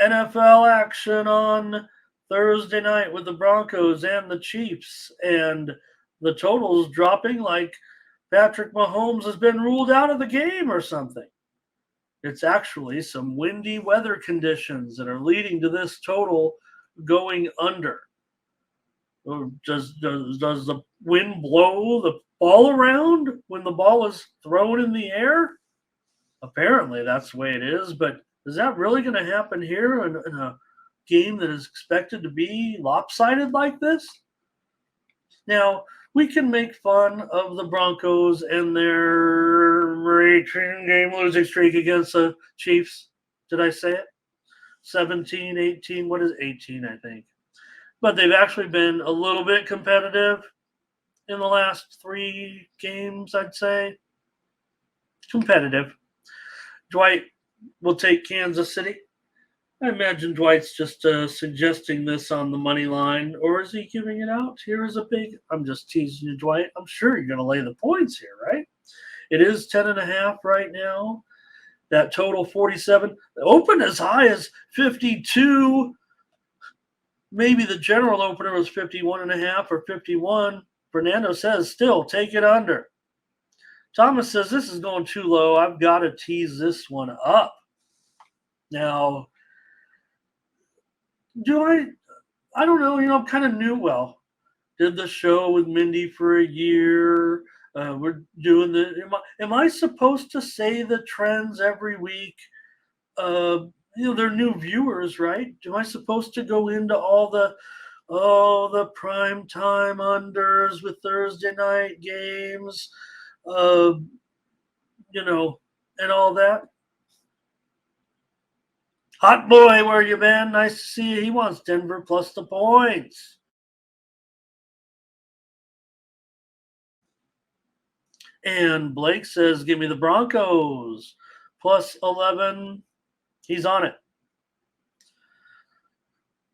NFL action on Thursday night with the Broncos and the Chiefs, and the totals dropping like Patrick Mahomes has been ruled out of the game or something. It's actually some windy weather conditions that are leading to this total going under. Or does the wind blow the ball around when the ball is thrown in the air? Apparently, that's the way it is. But is that really going to happen here in a game that is expected to be lopsided like this? Now, we can make fun of the Broncos and their 18-game losing streak against the Chiefs. Did I say it? 17, 18. What is 18, I think? But they've actually been a little bit competitive in the last 3 games, I'd say. Competitive. Dwight will take Kansas City. I imagine Dwight's just suggesting this on the money line, or is he giving it out? Here is a big. I'm just teasing you, Dwight. I'm sure you're going to lay the points here, right? It is 10.5 right now. That total 47. Open as high as 52. Maybe the general opener was 51.5 or 51. Fernando says still take it under. Thomas says this is going too low. I've got to tease this one up. Now, do I don't know. I'm kind of new. Well, did the show with Mindy for a year. We're doing the. Am I supposed to say the trends every week? They're new viewers, right? Am I supposed to go into all the prime time unders with Thursday night games, and all that? Hot boy, where you been? Nice to see you. He wants Denver plus the points. And Blake says, give me the Broncos. Plus 11. He's on it.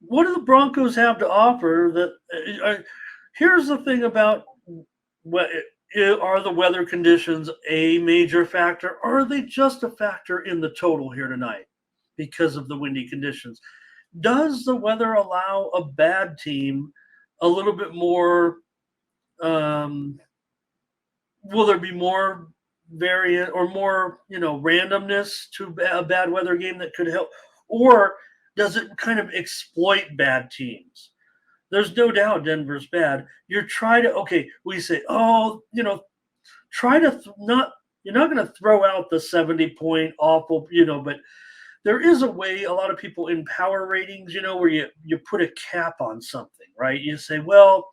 What do the Broncos have to offer? Here's the thing about are the weather conditions a major factor, or are they just a factor in the total here tonight because of the windy conditions? Does the weather allow a bad team a little bit more? Will there be more variant or more, randomness to a bad weather game that could help? Or does it kind of exploit bad teams? There's no doubt Denver's bad. We say, try to you're not going to throw out the 70-point awful, but there is a way. A lot of people in power ratings, where you put a cap on something, right? You say, well,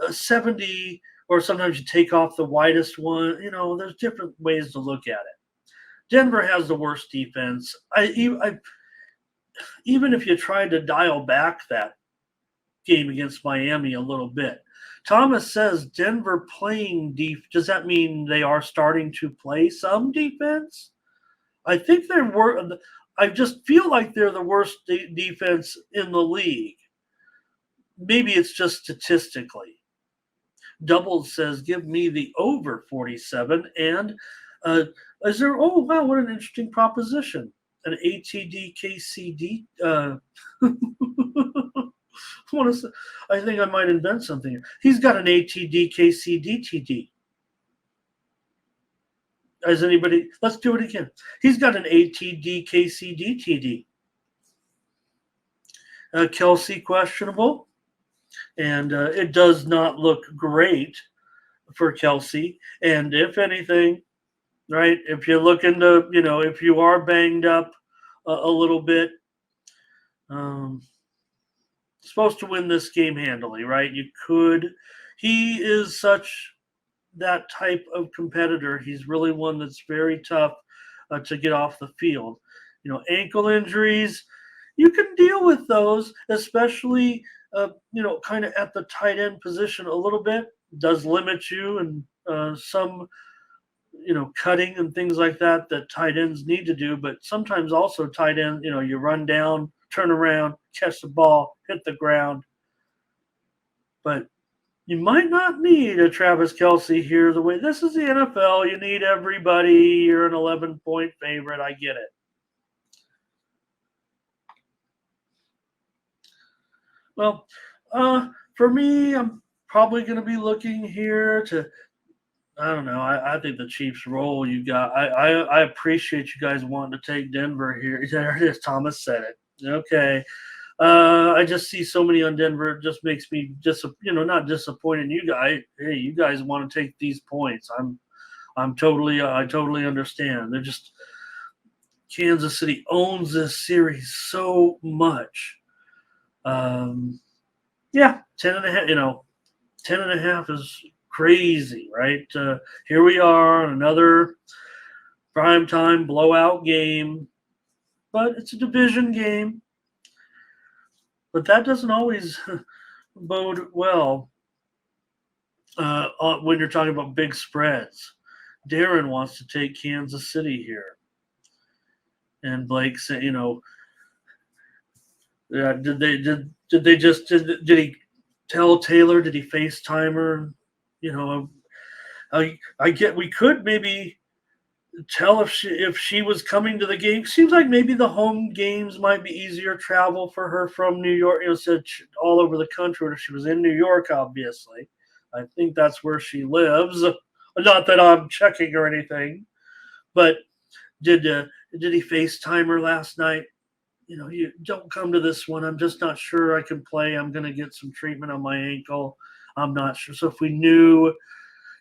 70, or sometimes you take off the widest one. There's different ways to look at it. Denver has the worst defense. Even if you tried to dial back that game against Miami a little bit. Thomas says Denver playing does that mean they are starting to play some defense? I think I just feel like they're the worst defense in the league. Maybe it's just statistically. Doubles says give me the over 47. And is there, oh wow, what an interesting proposition. An ATD KCD I think I might invent something here. He's got an ATD KCD TD. Has anybody? Let's do it again. He's got an ATD KCD TD. Kelsey questionable, and it does not look great for Kelsey. And if anything, right, if you look into, if you are banged up a little bit, supposed to win this game handily, right? You could. He is such that type of competitor. He's really one that's very tough to get off the field. Ankle injuries, you can deal with those, especially kind of at the tight end position a little bit. It does limit you and some cutting and things like that tight ends need to do. But sometimes also tight end, you run down, turn around, catch the ball, hit the ground. But you might not need a Travis Kelsey here. The way this is the NFL, you need everybody. You're an 11-point favorite. I get it. Well, for me, I'm probably going to be looking here to. I don't know. I think the Chiefs roll. You got. I appreciate you guys wanting to take Denver here. There it is. Thomas said it. Okay. I just see so many on Denver. It just makes me not disappointed in you guys. Hey, you guys want to take these points. I'm totally. I totally understand. They're just Kansas City owns this series so much. Um, yeah, 10.5. 10.5 is crazy, right? Here we are, another primetime blowout game, but it's a division game. But that doesn't always bode well when you're talking about big spreads. Darren wants to take Kansas City here, and Blake said, did they just did he tell Taylor? Did he FaceTime her? You know, I get we could maybe tell if she was coming to the game. Seems like maybe the home games might be easier travel for her from New York. Said all over the country. If she was in New York, obviously, I think that's where she lives. Not that I'm checking or anything, but did he FaceTime her last night? You don't come to this one. I'm just not sure I can play. I'm going to get some treatment on my ankle. I'm not sure. So if we knew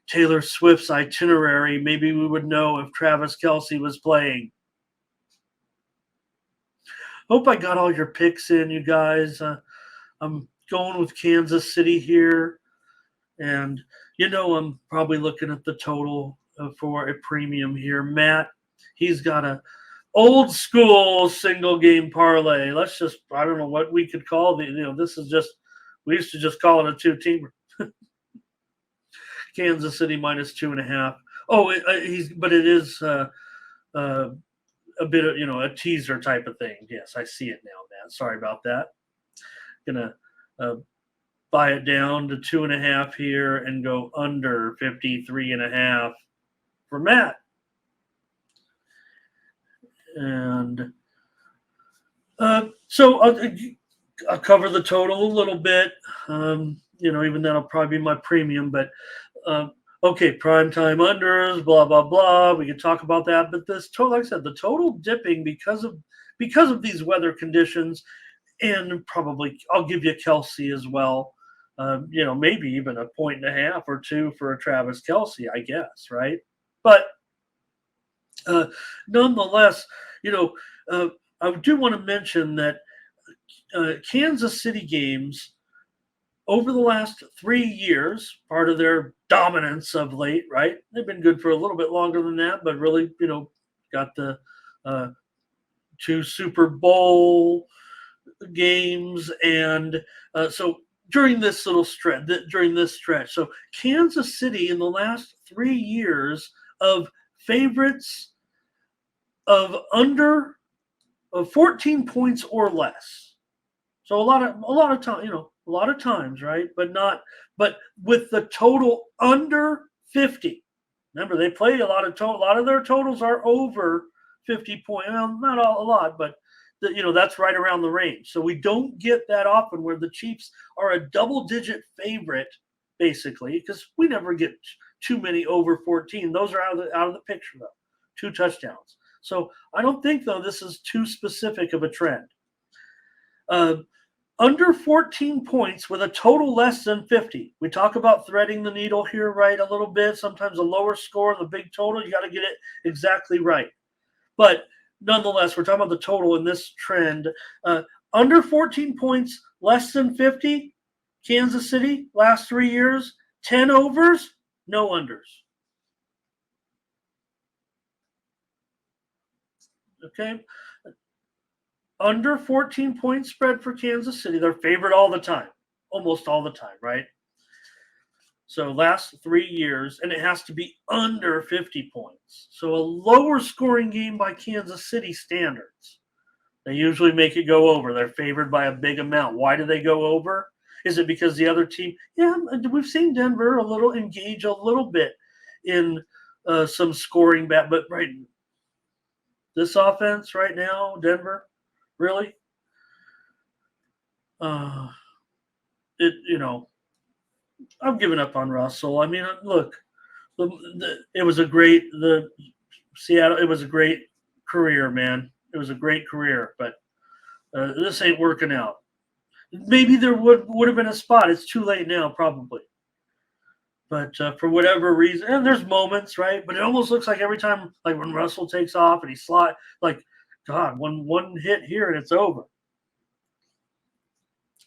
Taylor Swift's itinerary, maybe we would know if Travis Kelce was playing. Hope I got all your picks in, you guys. I'm going with Kansas City here, and I'm probably looking at the total for a premium here. Matt, he's got a old school single game parlay. I don't know what we could call this is just, we used to just call it a two-teamer. Kansas City minus 2.5. Oh, but it is uh, a bit of a teaser type of thing. Yes, I see it now, man. Sorry about that. Gonna uh, buy it down to 2.5 here and go under 53.5 for Matt. And so I'll cover the total a little bit. Even that'll probably be my premium, but okay, prime time unders, blah blah blah. We can talk about that, but this total, like I said, the total dipping because of these weather conditions, and probably I'll give you Kelsey as well. Maybe even a 1.5 or two for a Travis Kelsey, I guess, right? But nonetheless, you know, I do want to mention that Kansas City games over the last 3 years, part of their dominance of late, right? They've been good for a little bit longer than that, but really, got the uh, two Super Bowl games, and so during this stretch, so Kansas City in the last 3 years of favorites of under of 14 points or less. So a lot of time, a lot of times, right? But with the total under 50. Remember, they play a lot of their totals are over 50 points. Well, not a lot, but that's right around the range. So we don't get that often where the Chiefs are a double-digit favorite, basically, because we never get too many over 14. Those are out of the picture, though. 2 touchdowns. So I don't think, though, this is too specific of a trend. Under 14 points with a total less than 50. We talk about threading the needle here, right, a little bit. Sometimes a lower score, the big total, you got to get it exactly right. But nonetheless, we're talking about the total in this trend. Under 14 points, less than 50, Kansas City, last 3 years, 10 overs, no unders. Okay? Under 14 point spread for Kansas City. They're favored all the time, almost all the time, right? So last 3 years, and it has to be under 50 points. So a lower scoring game by Kansas City standards. They usually make it go over. They're favored by a big amount. Why do they go over? Is it because the other team? Yeah, we've seen Denver engage a little bit in some scoring bat, but right, this offense right now, Denver, really? I'm giving up on Russell. I mean, look, it was Seattle. It was a great career, man. It was a great career, but this ain't working out. Maybe there would have been a spot. It's too late now, probably. But for whatever reason, and there's moments, right? But it almost looks like every time, like when Russell takes off and he like, God, one hit here and it's over.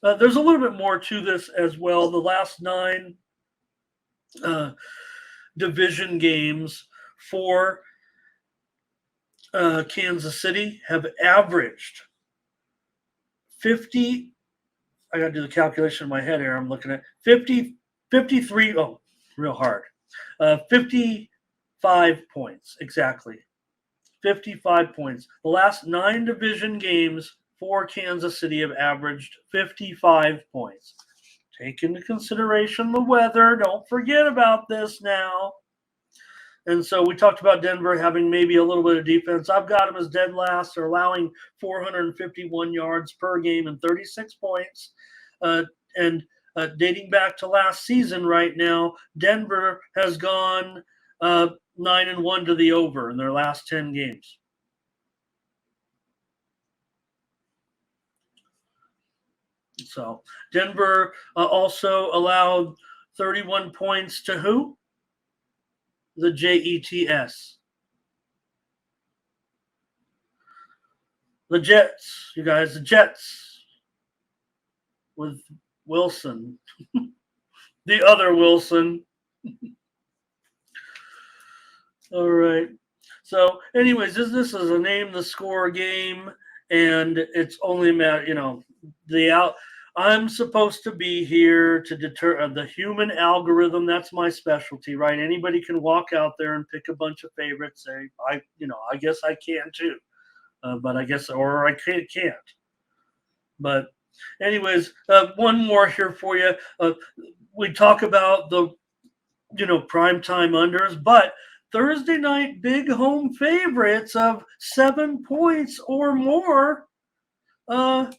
There's a little bit more to this as well. The last 9 uh, division games for Kansas City have averaged 50. I got to do the calculation in my head here. I'm looking at 50, 53. Oh, real hard. 55 points, exactly. 55 points. The last 9 division games for Kansas City have averaged 55 points. Take into consideration the weather. Don't forget about this now. And so we talked about Denver having maybe a little bit of defense. I've got them as dead last. They're allowing 451 yards per game and 36 points. And dating back to last season right now, Denver has gone 9-1 to the over in their last 10 games. So Denver also allowed 31 points to who? The Jets. The Jets, you guys, the Jets with Wilson. The other Wilson. All right. So, anyways, this is a name the score game, and it's only a matter, I'm supposed to be here to deter the human algorithm. That's my specialty, right? Anybody can walk out there and pick a bunch of favorites. Say, I guess I can too, but I guess, or I can't. But, anyways, one more here for you. We talk about the, primetime unders, but Thursday night big home favorites of 7 points or more, and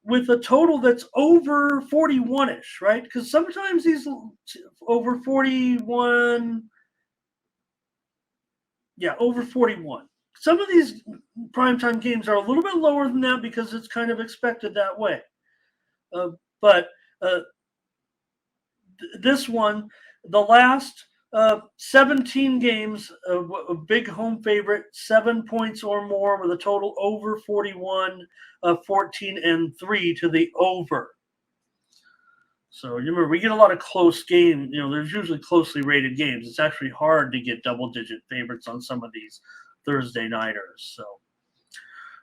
with a total that's over 41ish, right? Because sometimes these over 41, over 41. Some of these primetime games are a little bit lower than that because it's kind of expected that way. But this one, the last 17 games, a big home favorite, 7 points or more with a total over 41, 14-3 to the over. So you remember, we get a lot of close games. There's usually closely rated games. It's actually hard to get double-digit favorites on some of these Thursday nighters. So,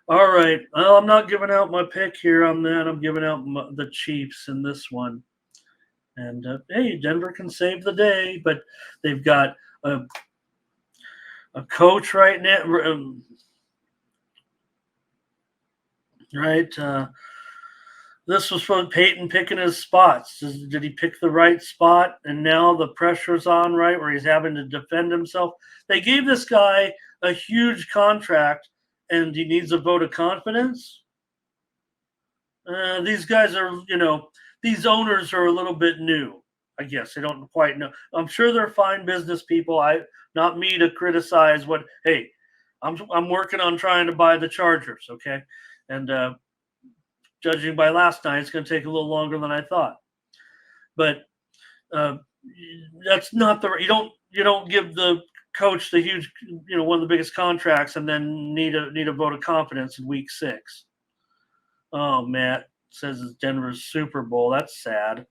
all right. Well, I'm not giving out my pick here on that. I'm giving out the Chiefs in this one. And, hey, Denver can save the day, but they've got a coach right now, right? This was from Peyton picking his spots. Did he pick the right spot? And now the pressure's on, right, where he's having to defend himself. They gave this guy a huge contract, and he needs a vote of confidence. These guys are, these owners are a little bit new. I guess they don't quite know. I'm sure they're fine business people. Not me to criticize what. Hey, I'm working on trying to buy the Chargers, okay, and judging by last night, it's going to take a little longer than I thought. But that's not you don't give the coach the huge, one of the biggest contracts and then need a vote of confidence in week 6. Oh, Matt says it's Denver's Super Bowl. That's sad.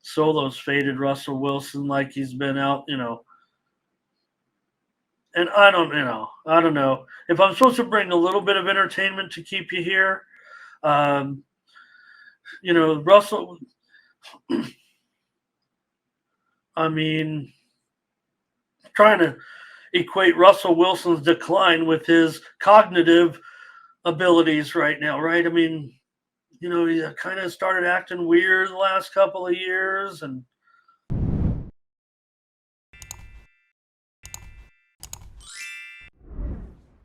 Solo's faded Russell Wilson like he's been out, And I don't know. If I'm supposed to bring a little bit of entertainment to keep you here, Russell, I mean, trying to equate Russell Wilson's decline with his cognitive abilities right now, right? I mean, he kind of started acting weird the last couple of years, and